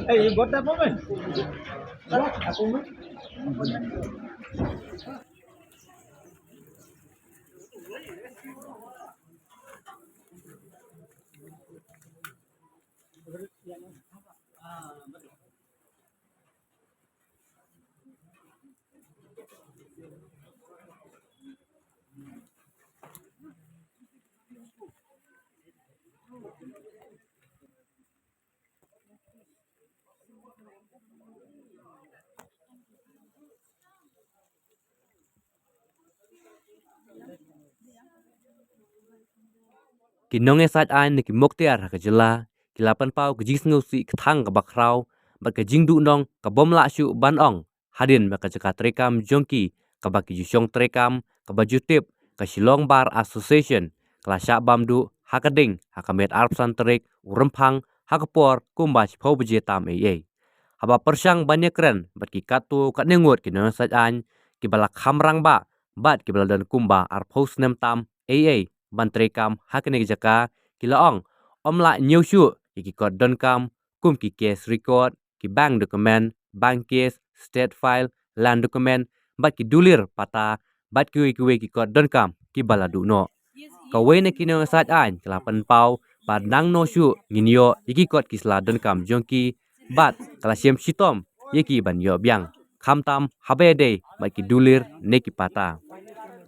Hey, you got that moment? Aku mah. Ki Nongiasaid ni ki moktiar ka jela ki lapan pau ki jing si ki thang ka Bakhraw ba ka Jingduh nong ka bom la shu ban ong hadin ba ka jaka trekam jongki ka ba ki jusyong trekam ka ba jutip ka Shillong Bar Association kala sha bamdu hakading hakamet arpsan trek urempang hakapor kumba chpau bje tam ei haba persyang banyak keren bat ki katu kat nengut ki Nongiasaid ki bala khamrang ba bat ki bala dan kumba arpos nem tam ei bantrekam hakene jaka kilaong omla nyushu ki kod donkam kum ki case record ki bank document bank case state file land document bat ki dulir pata bat ki kod donkam ki baladu no kawene kino sat an kelapan pau pad nang no shu nginyo iki kod kisla donkam jongki bat kala siem sitom yeki ban yo byang khamtam habede bat ki dulir neki pata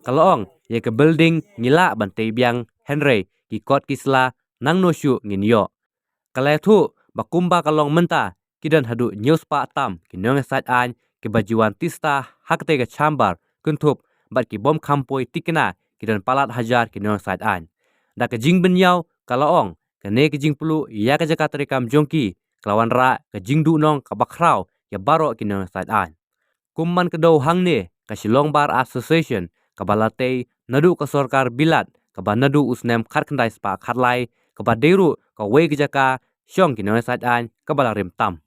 kalong ye ke building ngila bante biang Henry ki kot kisla nang no shu ngin yo kale thu bakumba kalong menta kidan hadu news pa tam ki Nongiasaid ki bajuan tista hakte ke chamber kuntup bat ki bom khampoi tikna kidan palat hajar ki Nongiasaid da ke jing benyau kalong ke ne ke jing pulu ya ke jaka rekam jongki kelawan ra ke Jingduh nong ka Bakhraw ya Baroh ki Nongiasaid kumman kedo hangne ka Shillong Bar Association kabalate nadu ka sorkar bilat kaba nadu usnem kharkhandai spa khatlai kaba deru ka we jaka syong ki Nongiasaid kabala rem tam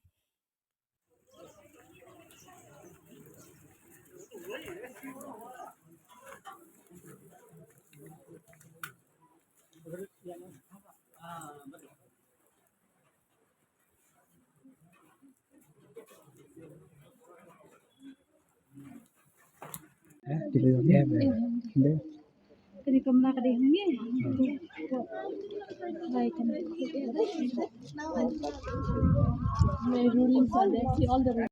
Kani kamla ka dehong ni. Like my rulings are there. See all the rulings.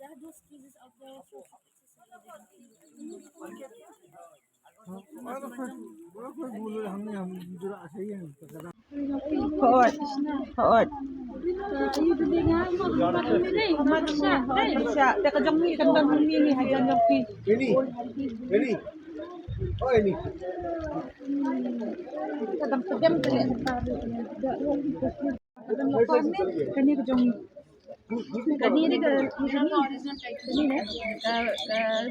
There are those cases of the Hot. Hot. you doing Bisa. Teka jong ni kan bang ni hajan jong pi. Ini. Oh ini. Kadang sedem tu ya. Kani ka jong kani ni ka ni ne.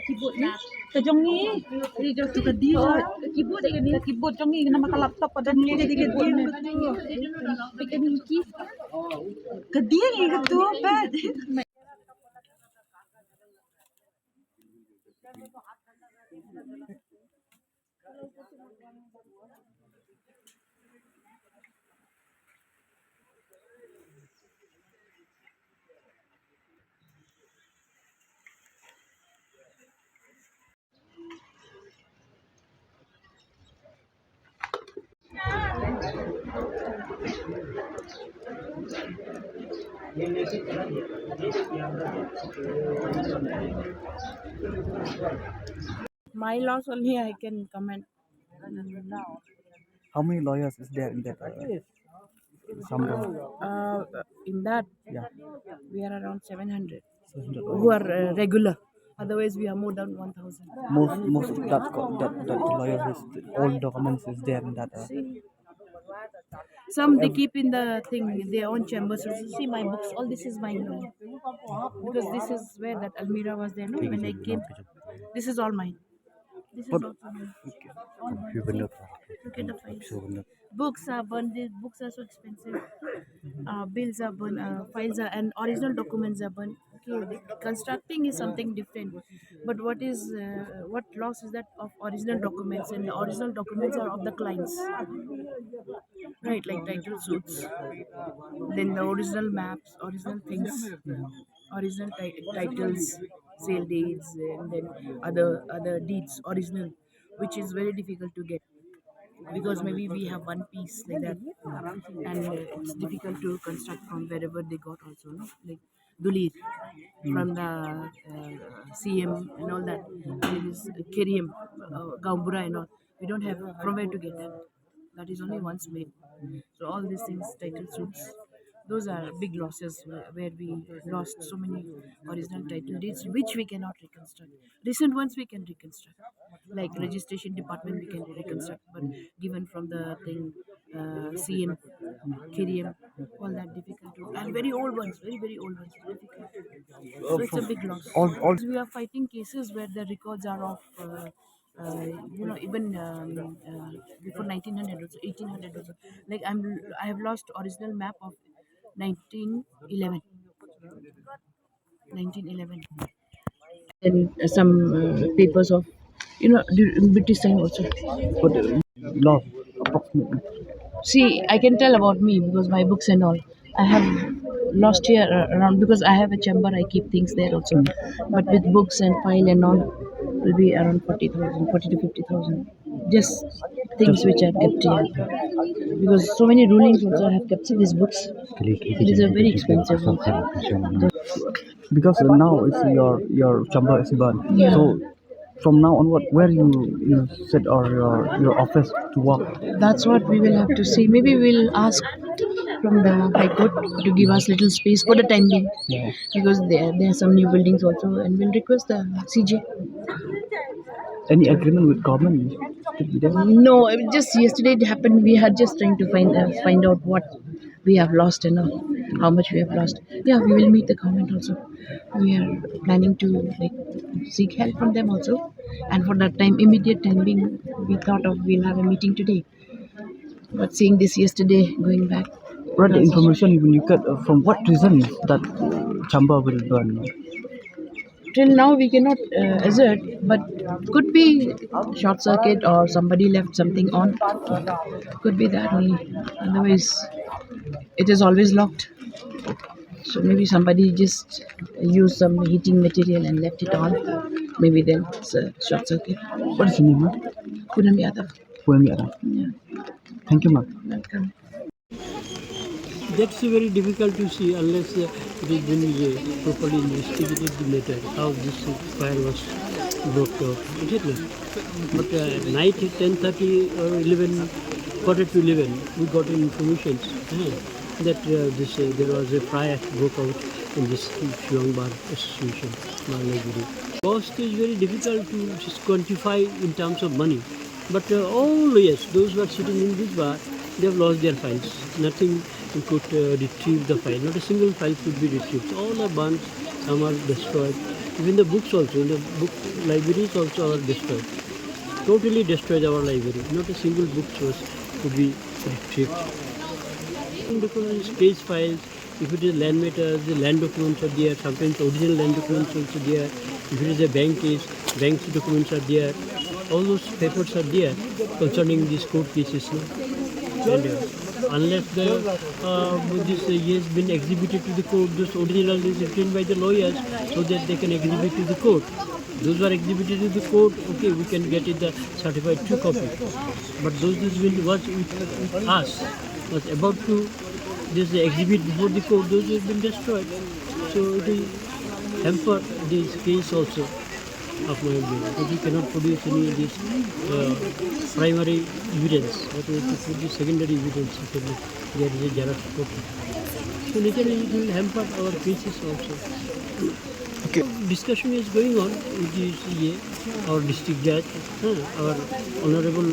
Keyboard ni. Ka jong ni. Ni jong tu ka dia. Keyboard ni keyboard jong ni nama ka laptop pada ni dia keyboard ni. Bikin key. Ka dia ni ka tu pad. My loss only I can comment. How many lawyers is there in that somewhere? In that Yeah, we are around 700 700 who are regular. Otherwise we are more than 1,000. most of that the lawyer has all documents is there in that. Some they keep in the thing their own chambers. So see my books. All this is mine now. Because this is where that Almira was there. No, when I came, this is all mine. This is also mine. Look at the files. Books are burned. These books are so expensive. Bills are burned. Files are and original documents are burned. Okay, constructing is something different. But what loss is that of original documents, and the original documents are of the clients. Right, like title suits, then the original maps, original things, original titles, sale deeds, and then other deeds, original, which is very difficult to get because maybe we have one piece like that, and it's difficult to construct from wherever they got also, no? Like Dulir from the CM and all that. There is Kiriam, Gaumbura and all. We don't have from where to get that. That is only once made. So all these things, title suits, those are big losses where we lost so many original title deeds which we cannot reconstruct. Recent ones we can reconstruct, like registration department we can reconstruct, but given from the thing CM, Kiriam, all that difficult to, and very old ones, very old ones, difficult. So it's a big loss. all We are fighting cases where the records are of, even before 1900 or 1800 or so. Like I have lost original map of 1911, 1911, and some papers of, British time also. but lost approximately. See, I can tell about me because my books and all. I have lost here around because I have a chamber. I keep things there also. But with books and file and all, will be around 40,000, 40 to 50,000. Just things which are kept here. Because so many rulings also I have kept in these books. These are very expensive ones. Because now it's your chamber is burned. Yeah. So from now onward, where you sit or your office to work? That's what we will have to see. Maybe we'll ask from the High Court to give us little space for the time being. Yeah. Because there are some new buildings also, and we'll request the CJ. Any agreement with government? Should be there. No, I mean, just yesterday it happened. We are just trying to find out what we have lost and how much we have lost. Yeah, we will meet the government also. We are planning to seek help from them also. And for that time, immediate time being, we thought of we'll have a meeting today. But seeing this yesterday, going back. What information you get from what reason that chamber will burn? Till now we cannot assert, but could be short circuit or somebody left something on. Could be that only. Otherwise, it is always locked. So maybe somebody just used some heating material and left it on. Maybe then it's a short circuit. What is your name, ma'am? Poonam Yadav. Yeah, Thank you, ma'am. welcome. That's very difficult to see unless it has been properly investigated the matter, how this fire was broke out, etc. But night 10:30 or 11, quarter to 11, we got information that there was a fire broke out in this Shuh Bar Association, Bar Library. Cost is very difficult to just quantify in terms of money. But all, yes, those who are sitting in this bar, they have lost their files. Nothing could retrieve the file. Not a single file could be retrieved. All are burnt, some are destroyed. Even the books also, in the book libraries also are destroyed. Totally destroyed our library. Not a single book could be retrieved. Because it's case files, if it is land matters, the land documents are there, sometimes original land documents also there. If it is a bank case, bank's documents are there. All those papers are there concerning these court cases. No? And unless this has been exhibited to the court, those original is written by the lawyers so that they can exhibit to the court. Those who are exhibited to the court, okay, we can get it the certified true copy. But those was with us, was about to this exhibit before the court, those have been destroyed. So it will hamper this case also of my view, because we cannot produce any of this primary evidence, but we have to produce secondary evidence if there is a Xerox copy. So naturally it will hamper our cases also. Okay. Discussion is going on with the CA, our district judge, our honorable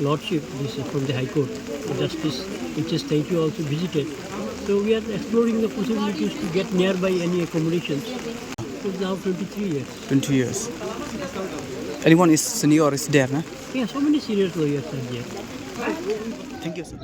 lordship, this is from the High Court, Justice H.S. Thank you also visited. So we are exploring the possibilities to get nearby any accommodations. It's now 23 years. 20 years. Anyone is senior is there, nah? Yeah, so many senior lawyers are there. Thank you, sir.